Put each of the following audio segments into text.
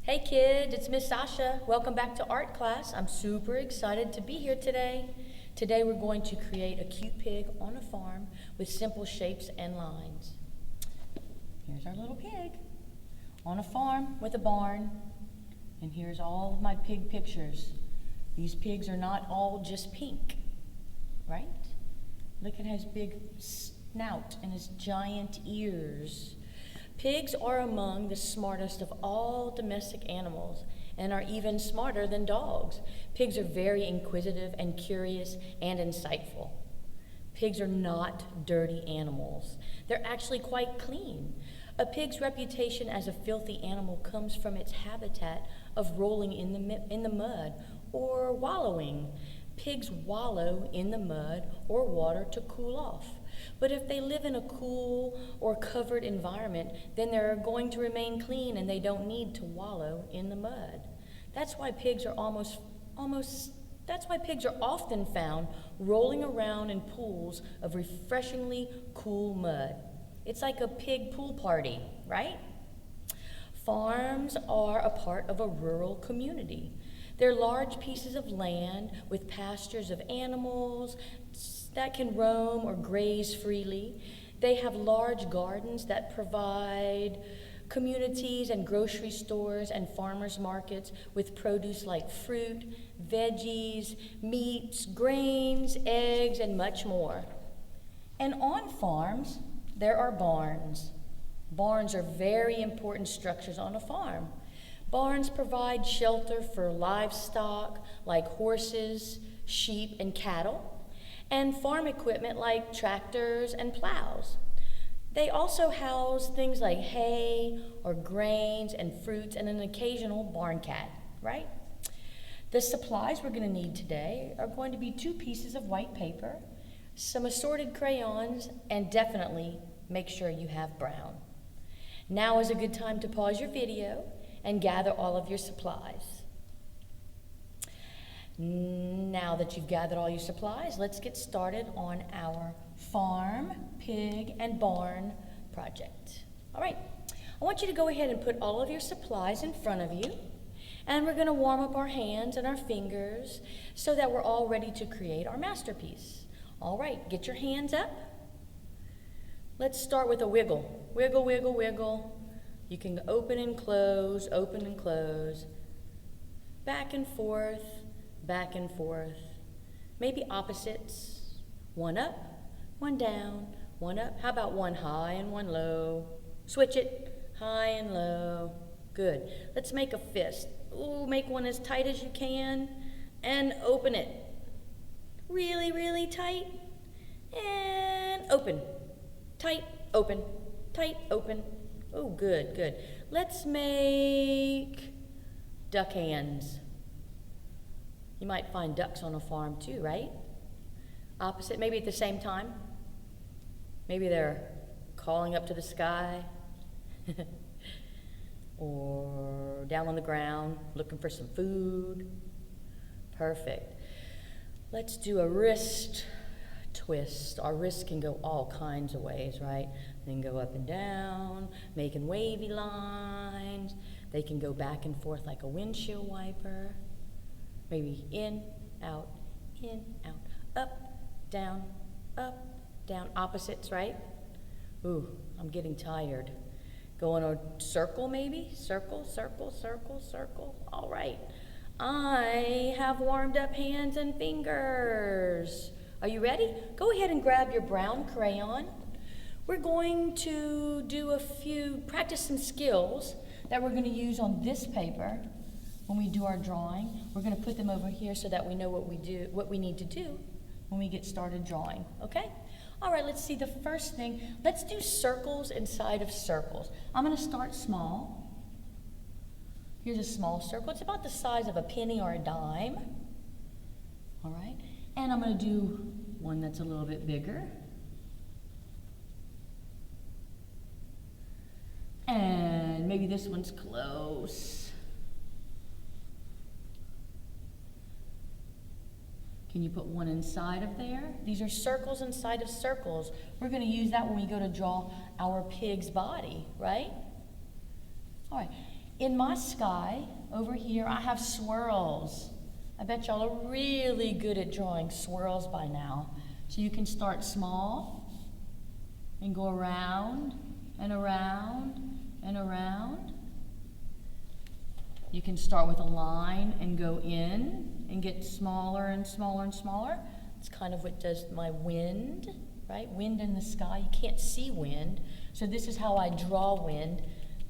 Hey kids, it's Miss Sasha. Welcome back to art class. I'm super excited to be here today. Today we're going to create a cute pig on a farm with simple shapes and lines. Here's our little pig on a farm with a barn. And here's all of my pig pictures. These pigs are not all just pink, right? Look at his big snout and his giant ears. Pigs are among the smartest of all domestic animals and are even smarter than dogs. Pigs are very inquisitive and curious and insightful. Pigs are not dirty animals. They're actually quite clean. A pig's reputation as a filthy animal comes from its habitat of rolling in the mud or wallowing. Pigs wallow in the mud or water to cool off. But if they live in a cool or covered environment, then they're going to remain clean and they don't need to wallow in the mud. That's why pigs are often found rolling around in pools of refreshingly cool mud. It's like a pig pool party, right? Farms are a part of a rural community. They're large pieces of land with pastures of animals that can roam or graze freely. They have large gardens that provide communities and grocery stores and farmers markets with produce like fruit, veggies, meats, grains, eggs, and much more. And on farms, there are barns. Barns are very important structures on a farm. Barns provide shelter for livestock like horses, sheep, and cattle, and farm equipment like tractors and plows. They also house things like hay or grains and fruits and an occasional barn cat, right? The supplies we're going to need today are going to be 2 pieces of white paper, some assorted crayons, and definitely make sure you have brown. Now is a good time to pause your video and gather all of your supplies. Now that you've gathered all your supplies, let's get started on our farm, pig, and barn project. All right, I want you to go ahead and put all of your supplies in front of you, and we're going to warm up our hands and our fingers so that we're all ready to create our masterpiece. All right, get your hands up. Let's start with a wiggle. Wiggle, wiggle, wiggle. You can open and close, back and forth, back and forth. Maybe opposites. One up, one down, one up. How about one high and one low? Switch it, high and low. Good. Let's make a fist. Ooh, make one as tight as you can and open it. Really, really tight and open. Tight, open, tight, open. Oh, good, good. Let's make duck hands. You might find ducks on a farm too, right? Opposite, maybe at the same time. Maybe they're calling up to the sky or down on the ground looking for some food. Perfect. Let's do a wrist twist. Our wrists can go all kinds of ways, right? They can go up and down, making wavy lines. They can go back and forth like a windshield wiper. Maybe in, out, up, down, opposites, right? Ooh, I'm getting tired. Go on a circle maybe? Circle, circle, circle, circle. All right. I have warmed up hands and fingers. Are you ready? Go ahead and grab your brown crayon. We're going to practice some skills that we're going to use on this paper when we do our drawing. We're going to put them over here so that we know what we need to do when we get started drawing, okay? All right, let's see the first thing. Let's do circles inside of circles. I'm going to start small. Here's a small circle. It's about the size of a penny or a dime. All right, and I'm going to do one that's a little bit bigger. And maybe this one's close. Can you put one inside of there? These are circles inside of circles. We're going to use that when we go to draw our pig's body, right? All right. In my sky, over here, I have swirls. I bet y'all are really good at drawing swirls by now. So you can start small and go around and around and around. You can start with a line and go in and get smaller and smaller and smaller. It's kind of what does my wind, right? Wind in the sky. You can't see wind. So this is how I draw wind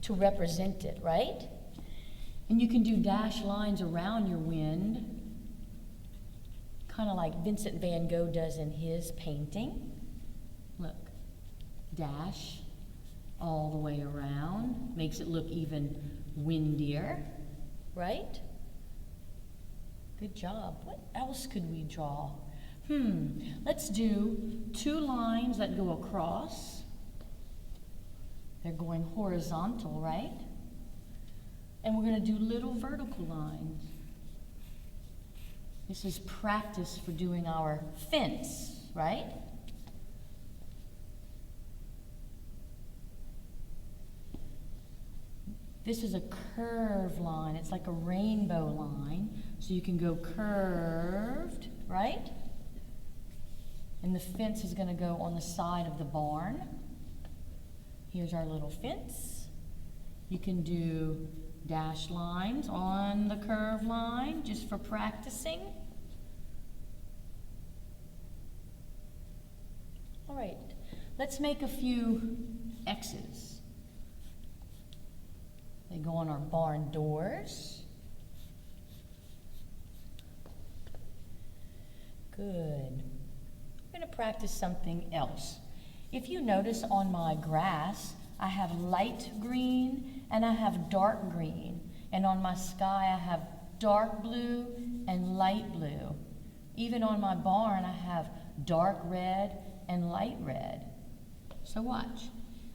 to represent it, right? And you can do dashed lines around your wind, kind of like Vincent van Gogh does in his painting. Look, dash all the way around, makes it look even windier, right? Good job. What else could we draw? Let's do 2 lines that go across. They're going horizontal, right? And we're going to do little vertical lines. This is practice for doing our fence, right? This is a curved line. It's like a rainbow line. So you can go curved, right? And the fence is going to go on the side of the barn. Here's our little fence. You can do dashed lines on the curved line just for practicing. All right, let's make a few X's. They go on our barn doors. Good. I'm going to practice something else. If you notice on my grass, I have light green and I have dark green. And on my sky, I have dark blue and light blue. Even on my barn, I have dark red and light red. So watch.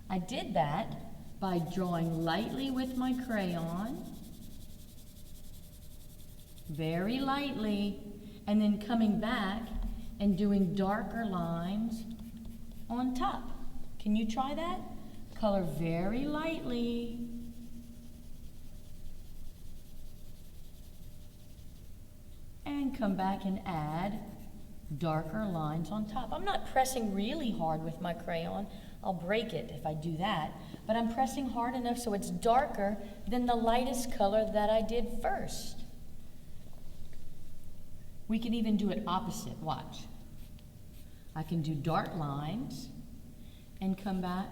I did that by drawing lightly with my crayon, very lightly, and then coming back and doing darker lines on top. Can you try that? Color very lightly. And come back and add darker lines on top. I'm not pressing really hard with my crayon. I'll break it if I do that. But I'm pressing hard enough so it's darker than the lightest color that I did first. We can even do it opposite. Watch. I can do dark lines and come back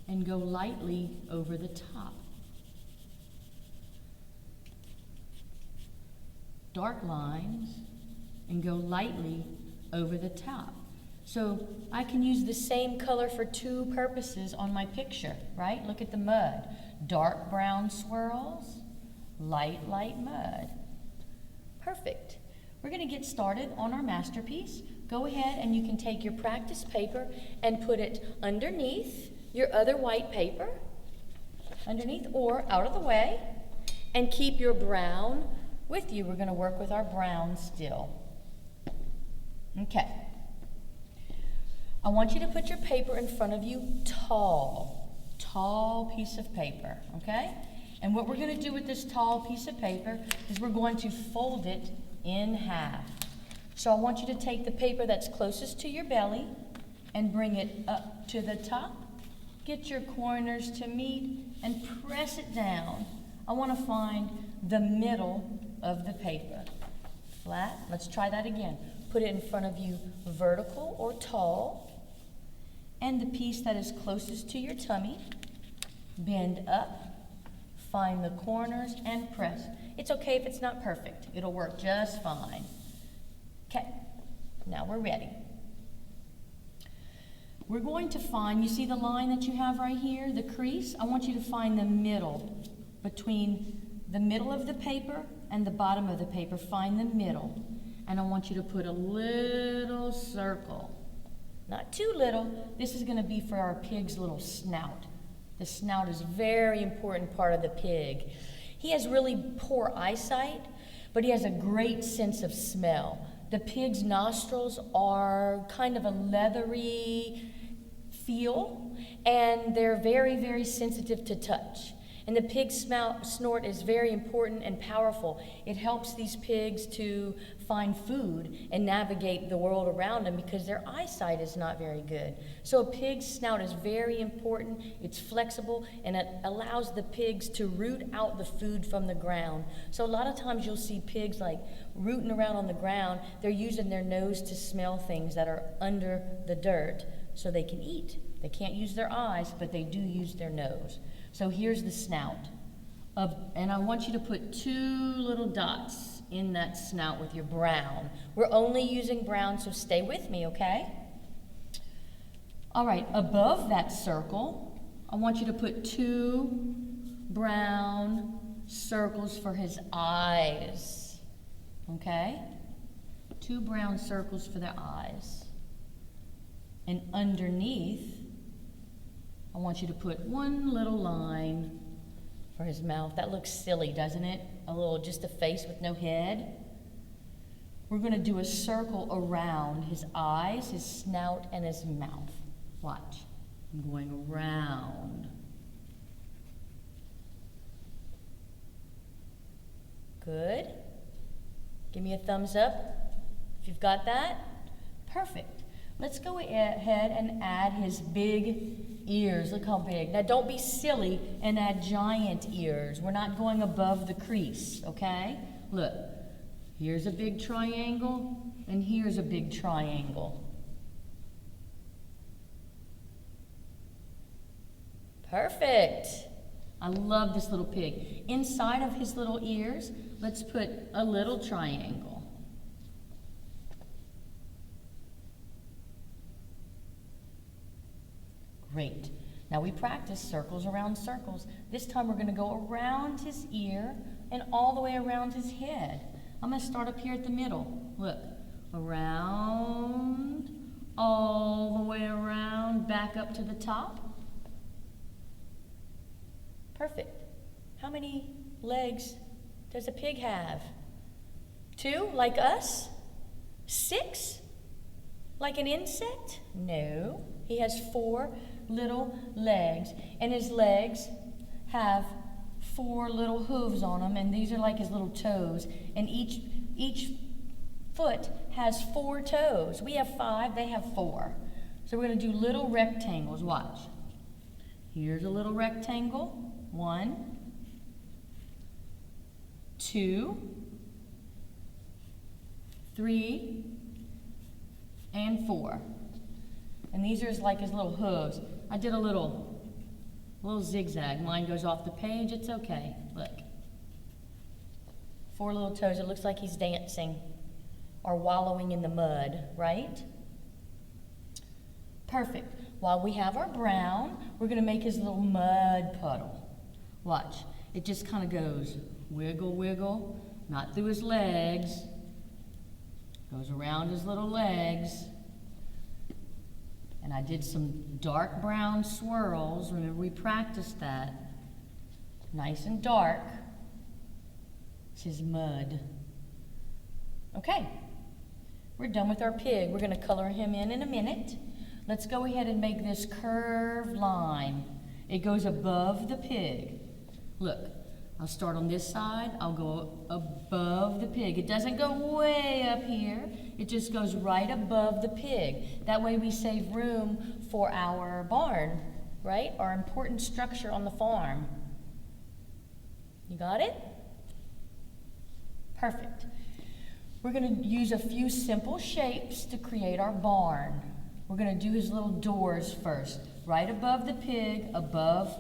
and go lightly over the top. Dark lines and go lightly over the top. So I can use the same color for 2 purposes on my picture, right? Look at the mud. Dark brown swirls, light mud. Perfect. We're going to get started on our masterpiece. Go ahead and you can take your practice paper and put it underneath your other white paper, underneath or out of the way, and keep your brown with you. We're going to work with our brown still. Okay. I want you to put your paper in front of you tall piece of paper, okay? And what we're going to do with this tall piece of paper is we're going to fold it in half. So I want you to take the paper that's closest to your belly and bring it up to the top. Get your corners to meet and press it down. I want to find the middle of the paper. Flat. Let's try that again. Put it in front of you vertical or tall. And the piece that is closest to your tummy, bend up, find the corners, and press. It's okay if it's not perfect. It'll work just fine. Okay, now we're ready. We're going to find, you see the line that you have right here, the crease? I want you to find the middle, between the middle of the paper and the bottom of the paper. Find the middle. And I want you to put a little circle. Not too little. This is going to be for our pig's little snout. The snout is a very important part of the pig. He has really poor eyesight, but he has a great sense of smell. The pig's nostrils are kind of a leathery feel, and they're very, very sensitive to touch. And the pig snort is very important and powerful. It helps these pigs to find food and navigate the world around them because their eyesight is not very good. So a pig's snout is very important. It's flexible and it allows the pigs to root out the food from the ground. So a lot of times you'll see pigs like rooting around on the ground. They're using their nose to smell things that are under the dirt so they can eat. They can't use their eyes, but they do use their nose. So here's the snout. And I want you to put 2 little dots in that snout with your brown. We're only using brown, so stay with me, okay? All right, above that circle, I want you to put 2 brown circles for his eyes, okay? 2 brown circles for their eyes. And underneath, I want you to put 1 little line for his mouth. That looks silly, doesn't it? Just a face with no head. We're going to do a circle around his eyes, his snout, and his mouth. Watch. I'm going around. Good. Give me a thumbs up if you've got that. Perfect. Let's go ahead and add his big ears. Look how big. Now don't be silly and add giant ears. We're not going above the crease, okay? Look, here's a big triangle and here's a big triangle. Perfect. I love this little pig. Inside of his little ears, let's put a little triangle. Great. Now we practice circles around circles. This time we're going to go around his ear and all the way around his head. I'm going to start up here at the middle. Look, around, all the way around, back up to the top. Perfect. How many legs does a pig have? 2, like us? 6? Like an insect? No. He has 4 little legs, and his legs have 4 little hooves on them, and these are like his little toes, and each foot has 4 toes. We have 5, they have 4. So we're going to do little rectangles. Watch. Here's a little rectangle. 1, 2, 3, and 4. And these are like his little hooves. I did a little zigzag. Mine goes off the page. It's okay. Look. 4 little toes. It looks like he's dancing or wallowing in the mud, right? Perfect. While we have our brown, we're going to make his little mud puddle. Watch. It just kind of goes wiggle, wiggle, not through his legs. Goes around his little legs. And I did some dark brown swirls. Remember, we practiced that. Nice and dark. It's his mud. Okay. We're done with our pig. We're going to color him in a minute. Let's go ahead and make this curved line. It goes above the pig. Look, I'll start on this side. I'll go above the pig. It doesn't go way up here. It just goes right above the pig. That way we save room for our barn, right? Our important structure on the farm. You got it? Perfect. We're going to use a few simple shapes to create our barn. We're going to do his little doors first. Right above the pig, above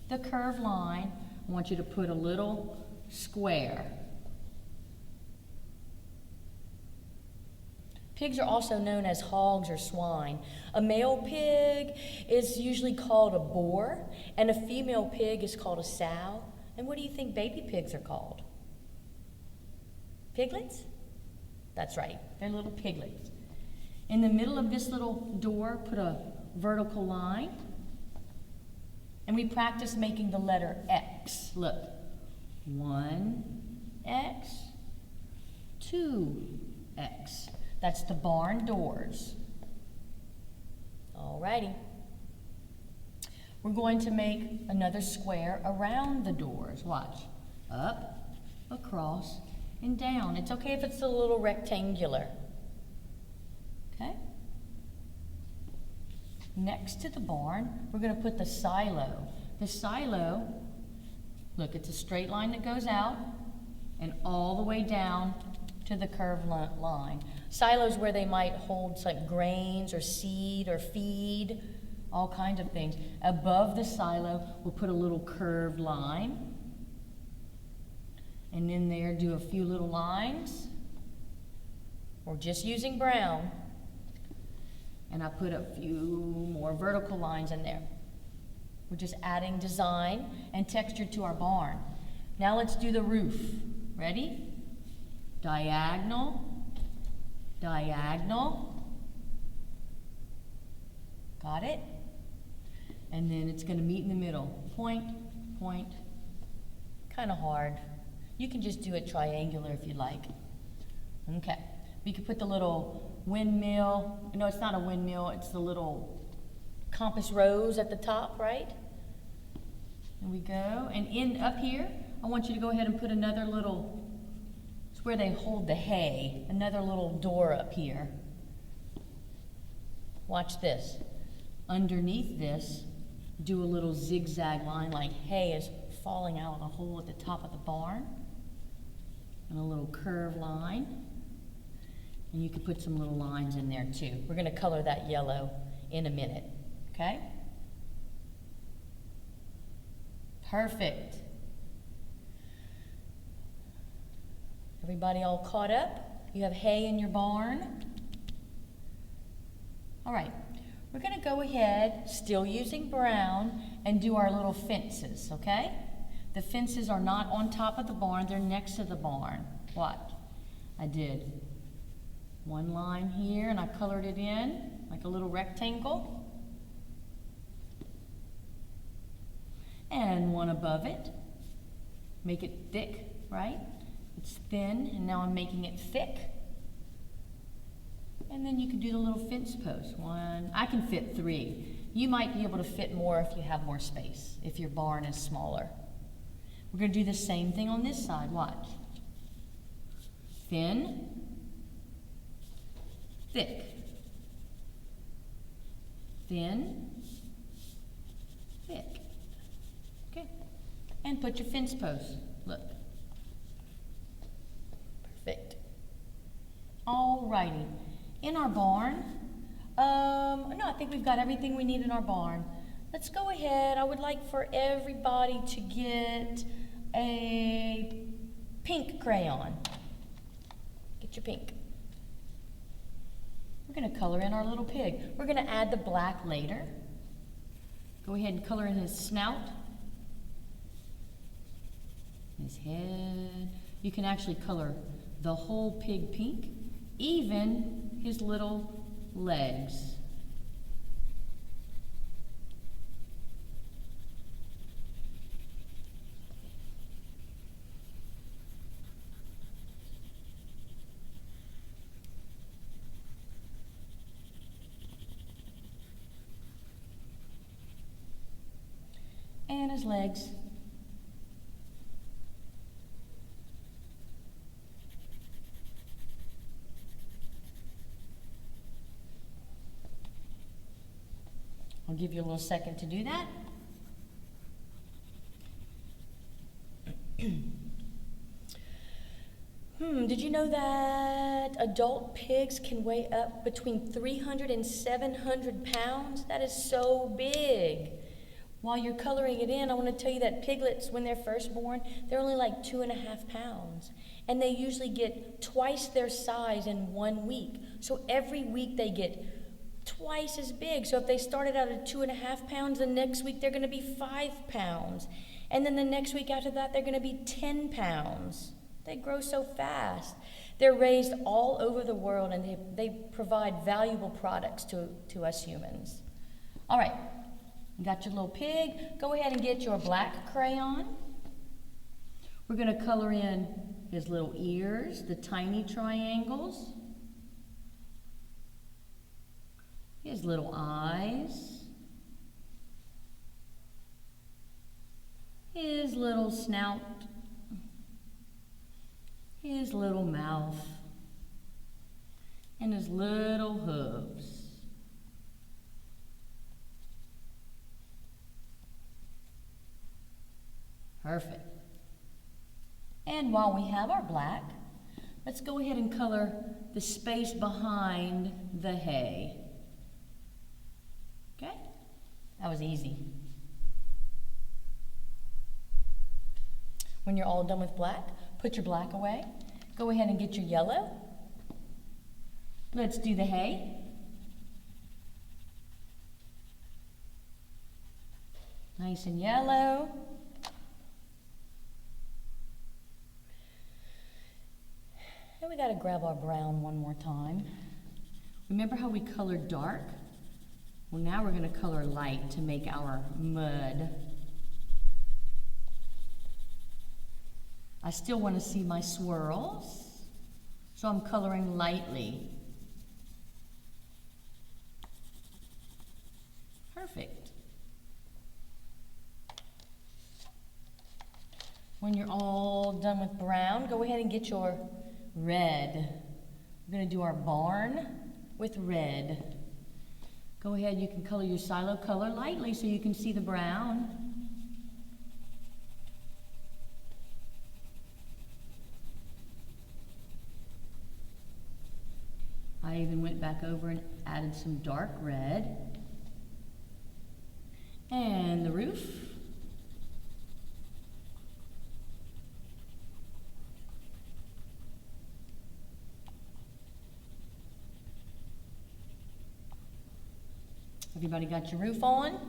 the curved line, I want you to put a little square. Pigs are also known as hogs or swine. A male pig is usually called a boar, and a female pig is called a sow. And what do you think baby pigs are called? Piglets? That's right, they're little piglets. In the middle of this little door, put a vertical line. And we practice making the letter X. Look, 1X, 2X. That's the barn doors. Alrighty. We're going to make another square around the doors. Watch. Up, across, and down. It's okay if it's a little rectangular. Okay? Next to the barn, we're going to put the silo. The silo, look, it's a straight line that goes out and all the way down to the curved line. Silos where they might hold some grains or seed or feed, all kinds of things. Above the silo, we'll put a little curved line. And in there, do a few little lines. We're just using brown. And I put a few more vertical lines in there. We're just adding design and texture to our barn. Now let's do the roof. Ready? Diagonal, diagonal. Got it? And then it's going to meet in the middle. Point, point. Kind of hard. You can just do it triangular if you like. Okay. We could put the little windmill. No, it's not a windmill. It's the little compass rose at the top, right? There we go. And in up here, I want you to go ahead and put another little, it's where they hold the hay, another little door up here. Watch this. Underneath this, do a little zigzag line like hay is falling out of the hole at the top of the barn. And a little curved line. And you can put some little lines in there too. We're going to color that yellow in a minute. Okay? Perfect. Everybody all caught up? You have hay in your barn? All right. We're going to go ahead, still using brown, and do our little fences, okay? The fences are not on top of the barn, they're next to the barn. Watch. I did one line here, and I colored it in like a little rectangle. And one above it. Make it thick, right? It's thin, and now I'm making it thick. And then you can do the little fence posts. One, I can fit 3. You might be able to fit more if you have more space, if your barn is smaller. We're going to do the same thing on this side. Watch. Thin, thick, thin, thick. Okay. And put your fence posts. Look. Perfect. All righty. In our barn, no, I think we've got everything we need in our barn. Let's go ahead. I would like for everybody to get a pink crayon. Get your pink. We're going to color in our little pig. We're going to add the black later. Go ahead and color in his snout, his head. You can actually color the whole pig pink, even his little legs. And his legs. I'll give you a little second to do that. Did you know that adult pigs can weigh up between 300 and 700 pounds? That is so big. While you're coloring it in, I want to tell you that piglets, when they're first born, they're only like 2.5 pounds. And they usually get twice their size in 1 week. So every week they get twice as big. So if they started out at 2.5 pounds, the next week they're going to be 5 pounds. And then the next week after that, they're going to be 10 pounds. They grow so fast. They're raised all over the world, and they provide valuable products to us humans. All right, you got your little pig. Go ahead and get your black crayon. We're going to color in his little ears, the tiny triangles, his little eyes, his little snout, his little mouth, and his little hooves. Perfect. And while we have our black, let's go ahead and color the space behind the hay. Okay? That was easy. When you're all done with black, put your black away. Go ahead and get your yellow. Let's do the hay. Nice and yellow. And we got to grab our brown one more time. Remember how we colored dark? Well, now we're going to color light to make our mud. I still want to see my swirls, so I'm coloring lightly. Perfect. When you're all done with brown, go ahead and get your red. We're going to do our barn with red. Go ahead, you can color your silo color lightly so you can see the brown. I even went back over and added some dark red. And the roof. Everybody got your roof on?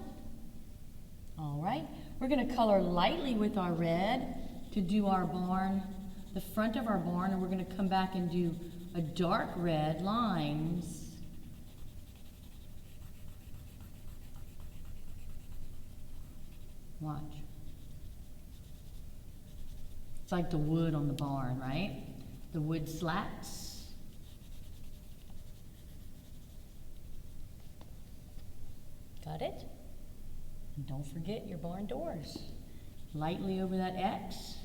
All right. We're going to color lightly with our red to do our barn, the front of our barn, and we're going to come back and do a dark red lines. Watch. It's like the wood on the barn, right? The wood slats. Got it? And don't forget your barn doors. Lightly over that X.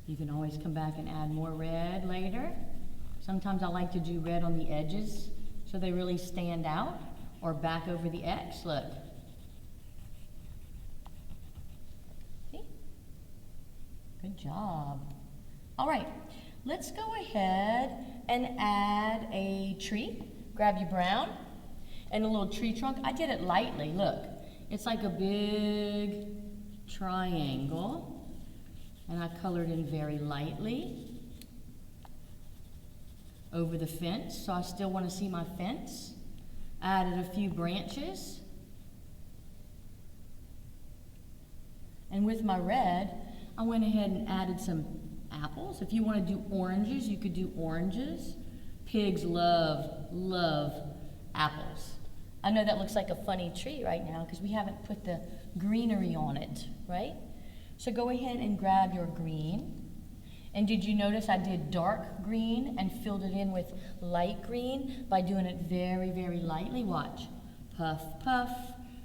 You can always come back and add more red later. Sometimes I like to do red on the edges so they really stand out, or back over the X, look. See? Good job. All right, let's go ahead and add a tree. Grab your brown and a little tree trunk. I did it lightly, look. It's like a big triangle. And I colored in very lightly over the fence, so I still want to see my fence. Added a few branches. And with my red, I went ahead and added some apples. If you want to do oranges, you could do oranges. Pigs love apples. I know that looks like a funny tree right now because we haven't put the greenery on it, right? So go ahead and grab your green. And did you notice I did dark green and filled it in with light green by doing it very, very lightly? Watch. Puff, puff,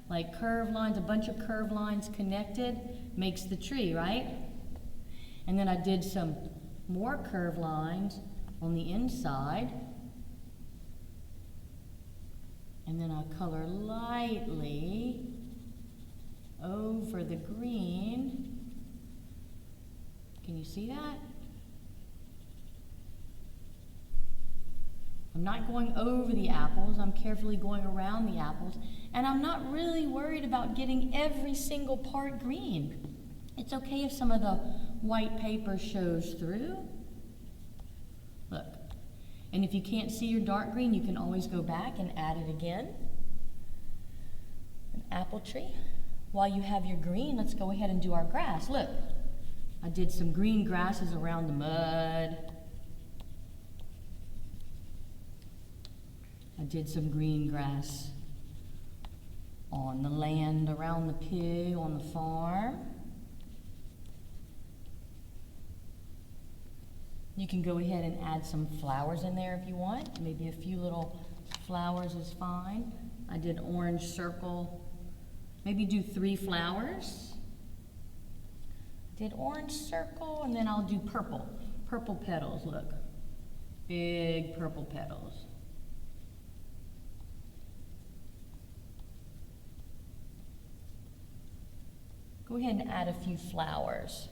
like curved lines, a bunch of curved lines connected makes the tree, right? And then I did some more curved lines on the inside. And then I color lightly over the green. Can you see that? I'm not going over the apples, I'm carefully going around the apples, and I'm not really worried about getting every single part green. It's okay if some of the white paper shows through. Look, and if you can't see your dark green, you can always go back and add it again. An apple tree. While you have your green, let's go ahead and do our grass. Look. I did some green grasses around the mud. I did some green grass on the land around the pig on the farm. You can go ahead and add some flowers in there if you want. Maybe a few little flowers is fine. I did orange circle. Maybe do 3 flowers. Did orange circle, and then I'll do purple. Purple petals, look. Big purple petals. Go ahead and add a few flowers.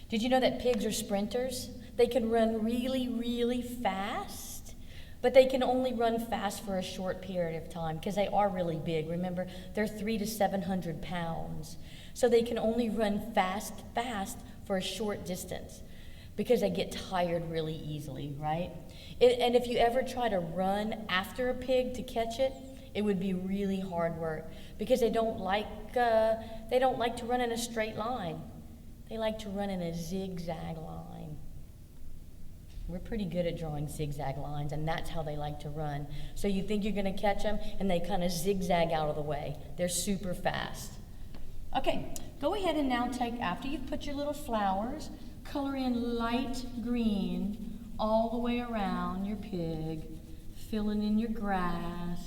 Did you know that pigs are sprinters? They can run really, really fast, but they can only run fast for a short period of time because they are really big. Remember, they're 300 to 700 pounds. So they can only run fast for a short distance because they get tired really easily, right? And if you ever try to run after a pig to catch it, it would be really hard work because they don't like to run in a straight line. They like to run in a zigzag line. We're pretty good at drawing zigzag lines, and that's how they like to run. So you think you're going to catch them, and they kind of zigzag out of the way. They're super fast. Okay, go ahead and now take, after you've put your little flowers, color in light green all the way around your pig, filling in your grass.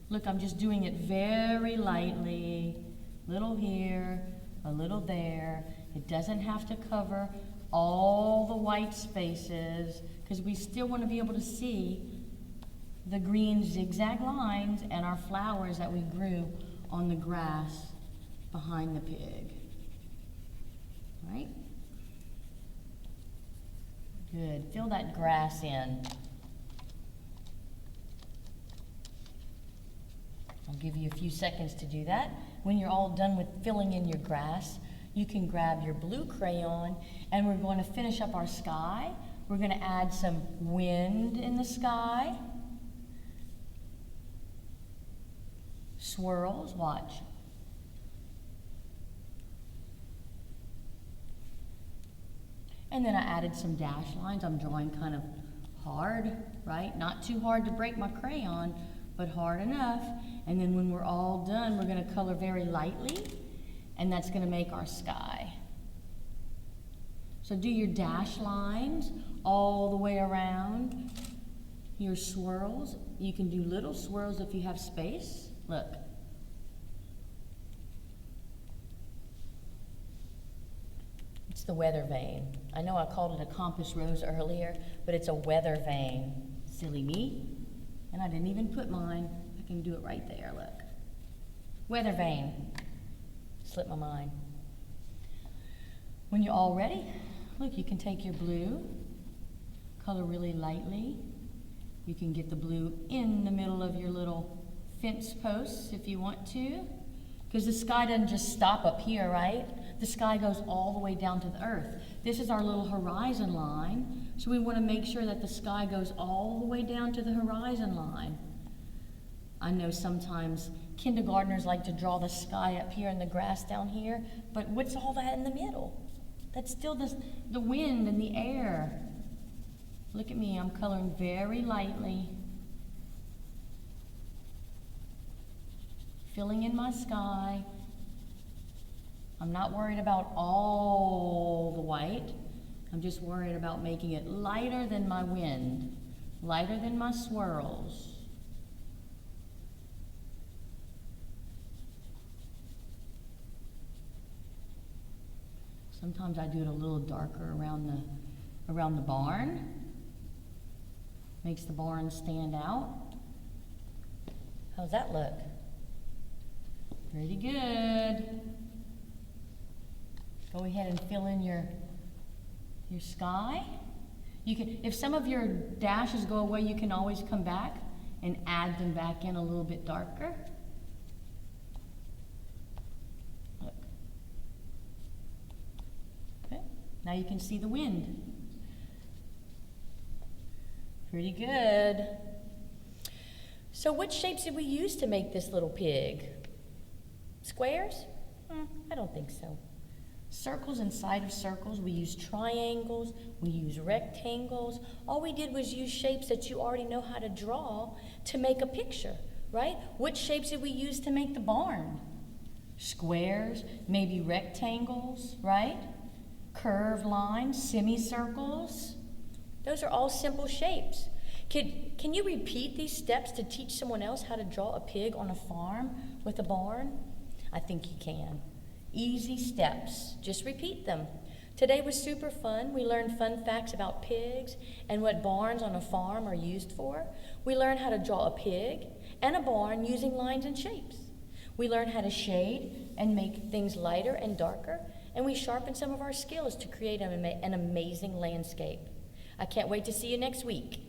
Look, I'm just doing it very lightly, little here, a little there. It doesn't have to cover all the white spaces because we still want to be able to see the green zigzag lines and our flowers that we grew on the grass behind the pig. Right? Good. Fill that grass in. I'll give you a few seconds to do that. When you're all done with filling in your grass, you can grab your blue crayon, and we're going to finish up our sky. We're going to add some wind in the sky. Swirls, watch. And then I added some dash lines. I'm drawing kind of hard, right? Not too hard to break my crayon, but hard enough. And then when we're all done, we're going to color very lightly, and that's going to make our sky. So do your dash lines all the way around your swirls. You can do little swirls if you have space. Look. It's the weather vane. I know I called it a compass rose earlier, but it's a weather vane. Silly me. And I didn't even put mine. I can do it right there, look. Weather vane. Slipped my mind. When you're all ready, look, you can take your blue, color really lightly. You can get the blue in the middle of your little fence posts if you want to, because the sky doesn't just stop up here, right? The sky goes all the way down to the earth. This is our little horizon line, so we want to make sure that the sky goes all the way down to the horizon line. I know sometimes kindergartners like to draw the sky up here and the grass down here, but what's all that in the middle? That's still the wind and the air. Look at me, I'm coloring very lightly. Filling in my sky. I'm not worried about all the white. I'm just worried about making it lighter than my wind, lighter than my swirls. Sometimes I do it a little darker around the barn. Makes the barn stand out. How's that look? Pretty good. Go ahead and fill in your sky. You can, if some of your dashes go away, you can always come back and add them back in a little bit darker. Look. Okay. Now you can see the wind. Pretty good. So what shapes did we use to make this little pig? Squares? I don't think so. Circles inside of circles. We use triangles. We use rectangles. All we did was use shapes that you already know how to draw to make a picture, right? What shapes did we use to make the barn? Squares, maybe rectangles, right? Curved lines, semicircles. Those are all simple shapes. Can you repeat these steps to teach someone else how to draw a pig on a farm with a barn? I think you can. Easy steps. Just repeat them. Today was super fun. We learned fun facts about pigs and what barns on a farm are used for. We learned how to draw a pig and a barn using lines and shapes. We learned how to shade and make things lighter and darker, and we sharpened some of our skills to create an amazing landscape. I can't wait to see you next week.